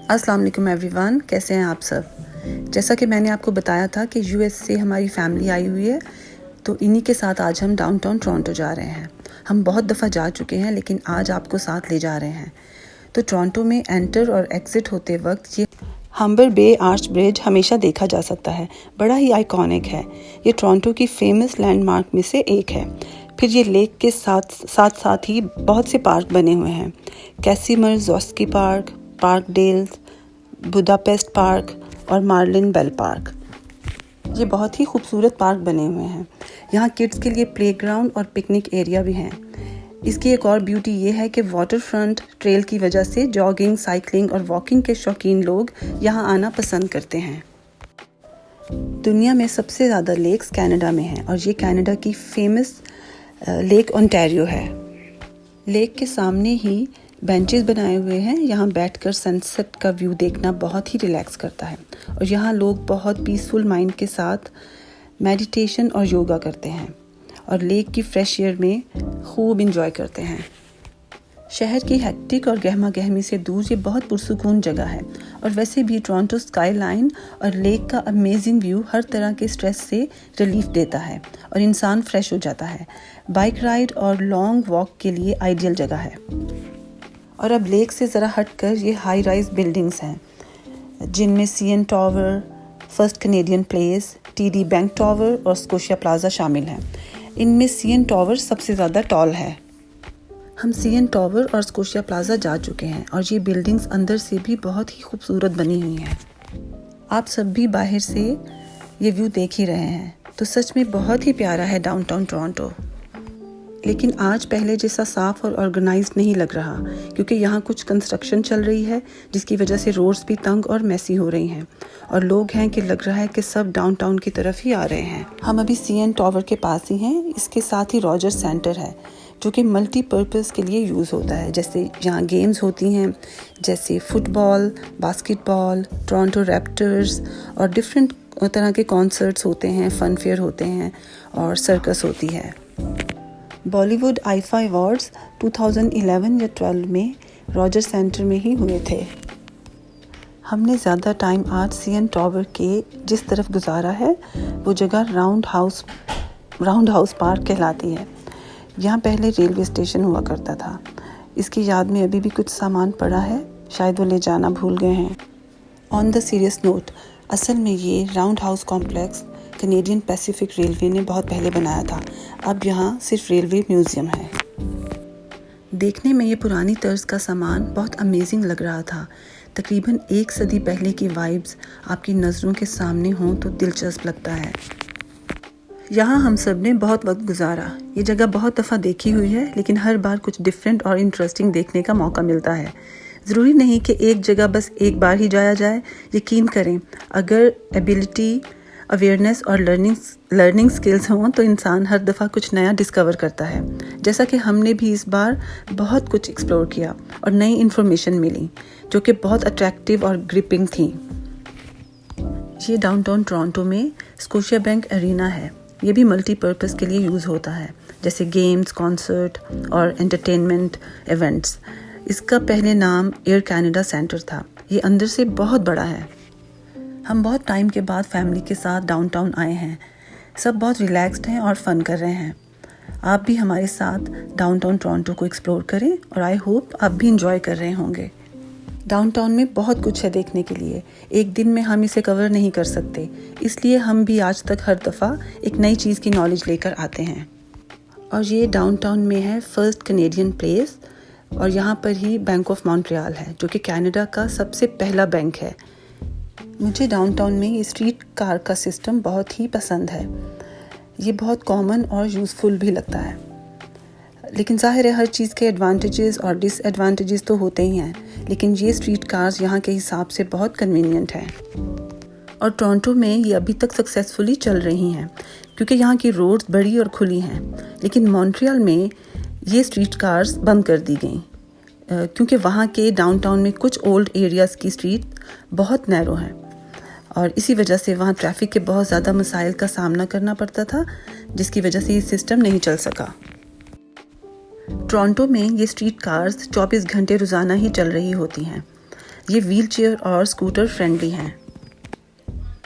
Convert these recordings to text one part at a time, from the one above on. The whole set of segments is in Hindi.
अस्सलाम वालेकुम एवरीवन, कैसे हैं आप सब। जैसा कि मैंने आपको बताया था कि यूएस से हमारी फैमिली आई हुई है, तो इन्हीं के साथ आज हम डाउनटाउन टोरंटो जा रहे हैं। हम बहुत दफ़ा जा चुके हैं, लेकिन आज आपको साथ ले जा रहे हैं। तो टोरंटो में एंटर और एग्ज़िट होते वक्त ये हम्बर बे आर्च ब्रिज हमेशा देखा जा सकता है। बड़ा ही आइकॉनिक है। ये टोरंटो की फेमस लैंडमार्क में से एक है। फिर ये लेक के साथ ही बहुत से पार्क बने हुए हैं। कैसिमर ज़ॉस्की park, park Dales, Budapest park और मार्लिन बेल पार्क। ये बहुत ही खूबसूरत पार्क बने हुए हैं। यहाँ किड्स के लिए प्लेग्राउंड और पिकनिक एरिया भी हैं। इसकी एक और ब्यूटी ये है कि वाटर फ्रंट ट्रेल की वजह से जॉगिंग, साइकिलिंग और वॉकिंग के शौकीन लोग यहाँ आना पसंद करते हैं। दुनिया में सबसे ज़्यादा लेक्स कनाडा में हैं और ये कनाडा की फेमस लेक ओंटारियो है। लेक के सामने ही बेंचेस बनाए हुए हैं। यहाँ बैठकर सनसेट का व्यू देखना बहुत ही रिलैक्स करता है और यहाँ लोग बहुत पीसफुल माइंड के साथ मेडिटेशन और योगा करते हैं और लेक की फ्रेश एयर में खूब इंजॉय करते हैं। शहर की हेक्टिक और गहमा गहमी से दूर ये बहुत पुरसुकून जगह है और वैसे भी टोरंटो स्काई लाइन और लेक का अमेजिंग व्यू हर तरह के स्ट्रेस से रिलीफ देता है और इंसान फ्रेश हो जाता है। बाइक राइड और लॉन्ग वॉक के लिए आइडियल जगह है। और अब लेक से ज़रा हटकर ये हाई राइज बिल्डिंग्स हैं, जिनमें CN tower, first Canadian place, TD bank tower और स्कोशिया प्लाजा शामिल हैं। इनमें सीएन टावर सबसे ज़्यादा टॉल है। हम सीएन टावर और स्कोशिया प्लाजा जा चुके हैं और ये बिल्डिंग्स अंदर से भी बहुत ही खूबसूरत बनी हुई हैं। आप सब भी बाहर से ये व्यू देख ही रहे हैं, तो सच में बहुत ही प्यारा है डाउनटाउन टोरंटो। लेकिन आज पहले जैसा साफ़ और ऑर्गेनाइज्ड नहीं लग रहा, क्योंकि यहाँ कुछ कंस्ट्रक्शन चल रही है जिसकी वजह से रोड्स भी तंग और मैसी हो रही हैं और लोग हैं कि लग रहा है कि सब डाउनटाउन की तरफ ही आ रहे हैं। हम अभी सीएन टावर के पास ही हैं। इसके साथ ही रॉजर्स सेंटर है जो कि मल्टीपर्पज़ के लिए यूज़ होता है। जैसे यहाँ गेम्स होती हैं, जैसे फुटबॉल, बास्केटबॉल, टोरंटो रैप्टर्स और डिफरेंट तरह के कॉन्सर्ट्स होते हैं, फन फेयर होते हैं और सर्कस होती है। बॉलीवुड आईफा अवार्ड्स 2011 या 12 में रॉजर सेंटर में ही हुए थे। हमने ज़्यादा टाइम आज सीएन टावर के जिस तरफ गुजारा है वो जगह राउंड हाउस पार्क कहलाती है। यहाँ पहले रेलवे स्टेशन हुआ करता था। इसकी याद में अभी भी कुछ सामान पड़ा है, शायद वो ले जाना भूल गए हैं। ऑन द सीरियस नोट, असल में ये round house complex Canadian Pacific railway ने बहुत पहले बनाया था। अब यहाँ सिर्फ रेलवे म्यूज़ियम है। देखने में ये पुरानी तर्ज का सामान बहुत अमेजिंग लग रहा था। तकरीबन 1 सदी पहले की वाइब्स आपकी नज़रों के सामने हों तो दिलचस्प लगता है। यहाँ हम सब ने बहुत वक्त गुजारा। ये जगह बहुत दफ़ा देखी हुई है, लेकिन हर बार कुछ डिफरेंट और इंटरेस्टिंग देखने का मौका मिलता है। ज़रूरी नहीं कि एक जगह बस एक बार ही जाया जाए। यकीन करें, अगर एबिलिटी, अवेयरनेस और लर्निंग स्किल्स हों तो इंसान हर दफ़ा कुछ नया डिस्कवर करता है। जैसा कि हमने भी इस बार बहुत कुछ एक्सप्लोर किया और नई इन्फॉर्मेशन मिली जो कि बहुत अट्रैक्टिव और ग्रिपिंग थी। ये डाउनटाउन टोरंटो में स्कोशिया बैंक एरिना है। ये भी मल्टीपर्पज़ के लिए यूज़ होता है, जैसे गेम्स, कॉन्सर्ट और एंटरटेनमेंट इवेंट्स। इसका पहले नाम एयर कनाडा सेंटर था। ये अंदर से बहुत बड़ा है। हम बहुत टाइम के बाद फैमिली के साथ डाउनटाउन आए हैं। सब बहुत रिलैक्स्ड हैं और फ़न कर रहे हैं। आप भी हमारे साथ डाउनटाउन टोरंटो को एक्सप्लोर करें और आई होप आप भी इंजॉय कर रहे होंगे। डाउनटाउन में बहुत कुछ है देखने के लिए। एक दिन में हम इसे कवर नहीं कर सकते, इसलिए हम भी आज तक हर दफ़ा एक नई चीज़ की नॉलेज लेकर आते हैं। और ये डाउनटाउन में है फर्स्ट कैनेडियन प्लेस और यहाँ पर ही बैंक ऑफ मॉन्ट्रियल है, जो कि कनाडा का सबसे पहला बैंक है। मुझे डाउनटाउन में ये स्ट्रीट कार का सिस्टम बहुत ही पसंद है। ये बहुत कॉमन और यूज़फुल भी लगता है। लेकिन जाहिर है हर चीज़ के एडवांटेजेस और डिसएडवांटेजेस तो होते ही हैं, लेकिन ये स्ट्रीट कार्स यहाँ के हिसाब से बहुत कन्वीनियंट है। और टोरंटो में ये अभी तक सक्सेसफुली चल रही हैं क्योंकि यहाँ की रोड्स बड़ी और खुली हैं। लेकिन मॉन्ट्रियल में ये स्ट्रीट कार्स बंद कर दी गई क्योंकि वहाँ के डाउनटाउन में कुछ ओल्ड एरियाज़ की स्ट्रीट बहुत नैरो हैं और इसी वजह से वहाँ ट्रैफिक के बहुत ज़्यादा मसाइल का सामना करना पड़ता था, जिसकी वजह से ये सिस्टम नहीं चल सका। टोरंटो में ये स्ट्रीट कार्स 24 घंटे रोज़ाना ही चल रही होती हैं। ये व्हीलचेयर और स्कूटर फ्रेंडली हैं।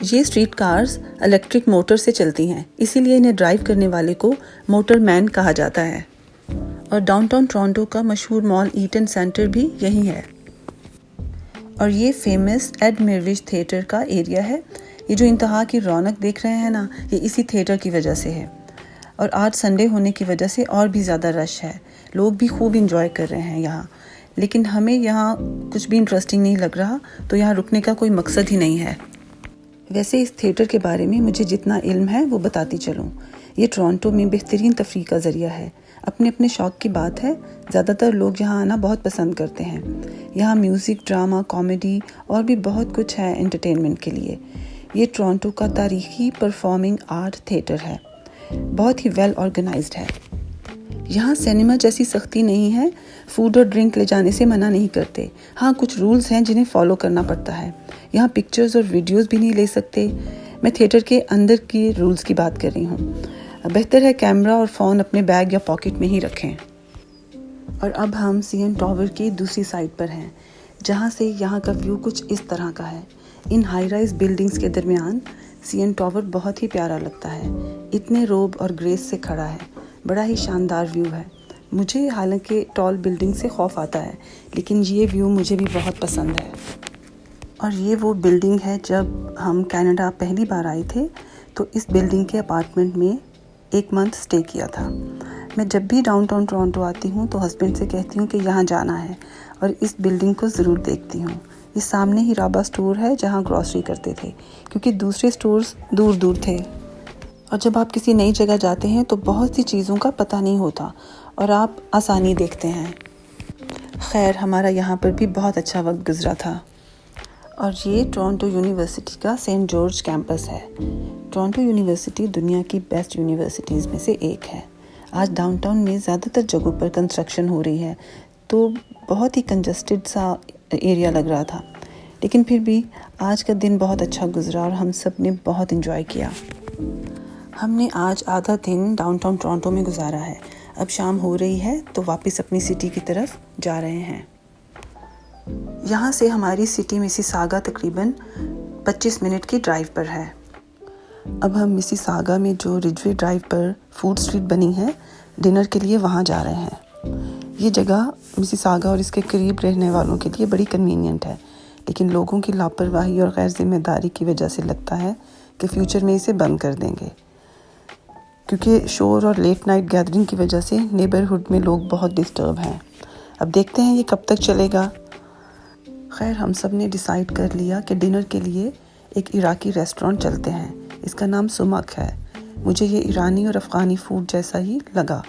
ये स्ट्रीट कार्स इलेक्ट्रिक मोटर से चलती हैं, इसीलिए इन्हें ड्राइव करने वाले को मोटरमैन कहा जाता है। और डाउनटाउन टोरंटो का मशहूर मॉल ईटन सेंटर भी यही है। और ये फेमस एड मिरविच थिएटर का एरिया है। ये जो इंतहा की रौनक देख रहे हैं ना, ये इसी थिएटर की वजह से है। और आज संडे होने की वजह से और भी ज़्यादा रश है, लोग भी खूब इंजॉय कर रहे हैं यहाँ। लेकिन हमें यहाँ कुछ भी इंटरेस्टिंग नहीं लग रहा, तो यहाँ रुकने का कोई मकसद ही नहीं है। वैसे इस थिएटर के बारे में मुझे जितना इल्म है वो बताती चलूँ। ये टोरंटो में बेहतरीन तफरीह का ज़रिया है। अपने अपने शौक़ की बात है, ज़्यादातर लोग यहाँ आना बहुत पसंद करते हैं। यहाँ म्यूज़िक, ड्रामा, कॉमेडी और भी बहुत कुछ है एंटरटेनमेंट के लिए। ये टोरंटो का तारीख़ी परफॉर्मिंग आर्ट थिएटर है, बहुत ही वेल ऑर्गेनाइज्ड है। यहाँ सिनेमा जैसी सख्ती नहीं है, फूड और ड्रिंक ले जाने से मना नहीं करते। हाँ, कुछ रूल्स हैं जिन्हें फॉलो करना पड़ता है। यहाँ पिक्चर्स और वीडियोस भी नहीं ले सकते। मैं थिएटर के अंदर की रूल्स की बात कर रही हूँ। बेहतर है कैमरा और फ़ोन अपने बैग या पॉकेट में ही रखें। और अब हम सीएन टावर की दूसरी साइड पर हैं, जहाँ से यहाँ का व्यू कुछ इस तरह का है। इन हाई राइज बिल्डिंग्स के दरमियान सीएन टावर बहुत ही प्यारा लगता है। इतने रोब और ग्रेस से खड़ा है, बड़ा ही शानदार व्यू है। मुझे हालांकि टॉल बिल्डिंग से खौफ आता है, लेकिन ये व्यू मुझे भी बहुत पसंद है। और ये वो बिल्डिंग है, जब हम कनाडा पहली बार आए थे तो इस बिल्डिंग के अपार्टमेंट में 1 मंथ स्टे किया था। मैं जब भी डाउनटाउन टोरंटो आती हूँ तो हस्बैंड से कहती हूँ कि यहाँ जाना है और इस बिल्डिंग को ज़रूर देखती हूँ। इस सामने ही राबा स्टोर है जहाँ ग्रॉसरी करते थे, क्योंकि दूसरे स्टोर्स दूर दूर थे। और जब आप किसी नई जगह जाते हैं तो बहुत सी चीज़ों का पता नहीं होता और आप आसानी देखते हैं। खैर, हमारा यहाँ पर भी बहुत अच्छा वक्त गुजरा था। और ये टोरंटो यूनिवर्सिटी का सेंट जॉर्ज कैंपस है। टोरंटो यूनिवर्सिटी दुनिया की बेस्ट यूनिवर्सिटीज़ में से एक है। आज डाउनटाउन में ज़्यादातर जगहों पर कंस्ट्रक्शन हो रही है, तो बहुत ही कंजस्टेड सा एरिया लग रहा था, लेकिन फिर भी आज का दिन बहुत अच्छा गुजरा और हम सब ने बहुत इन्जॉय किया। हमने आज आधा दिन डाउनटाउन टोरंटो में गुजारा है। अब शाम हो रही है तो वापस अपनी सिटी की तरफ जा रहे हैं। यहाँ से हमारी सिटी मिसिसागा तकरीबन 25 मिनट की ड्राइव पर है। अब हम मिसिसागा में जो रिजवे ड्राइव पर फूड स्ट्रीट बनी है, डिनर के लिए वहाँ जा रहे हैं। ये जगह मिसिसागा और इसके करीब रहने वालों के लिए बड़ी कन्वीनियंट है, लेकिन लोगों की लापरवाही और गैर जिम्मेदारी की वजह से लगता है कि फ्यूचर में इसे बंद कर देंगे, क्योंकि शोर और लेट नाइट गैदरिंग की वजह से नेबरहुड में लोग बहुत डिस्टर्ब हैं। अब देखते हैं ये कब तक चलेगा। खैर, हम सब ने डिसाइड कर लिया कि डिनर के लिए एक इराकी रेस्टोरेंट चलते हैं। इसका नाम सुमक है। मुझे ये ईरानी और अफ़गानी फूड जैसा ही लगा,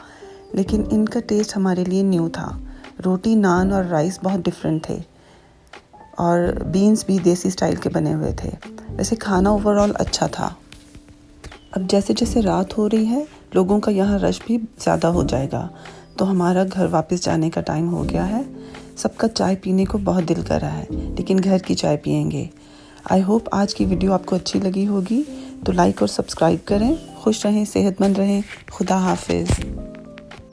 लेकिन इनका टेस्ट हमारे लिए न्यू था। रोटी, नान और राइस बहुत डिफरेंट थे और बीन्स भी देसी स्टाइल के बने हुए थे। वैसे खाना ओवरऑल अच्छा था। अब जैसे जैसे रात हो रही है, लोगों का यहाँ रश भी ज़्यादा हो जाएगा, तो हमारा घर वापस जाने का टाइम हो गया है। सबका चाय पीने को बहुत दिल कर रहा है, लेकिन घर की चाय पियेंगे। आई होप आज की वीडियो आपको अच्छी लगी होगी, तो लाइक और सब्सक्राइब करें। खुश रहें, सेहतमंद रहें। खुदा हाफिज़।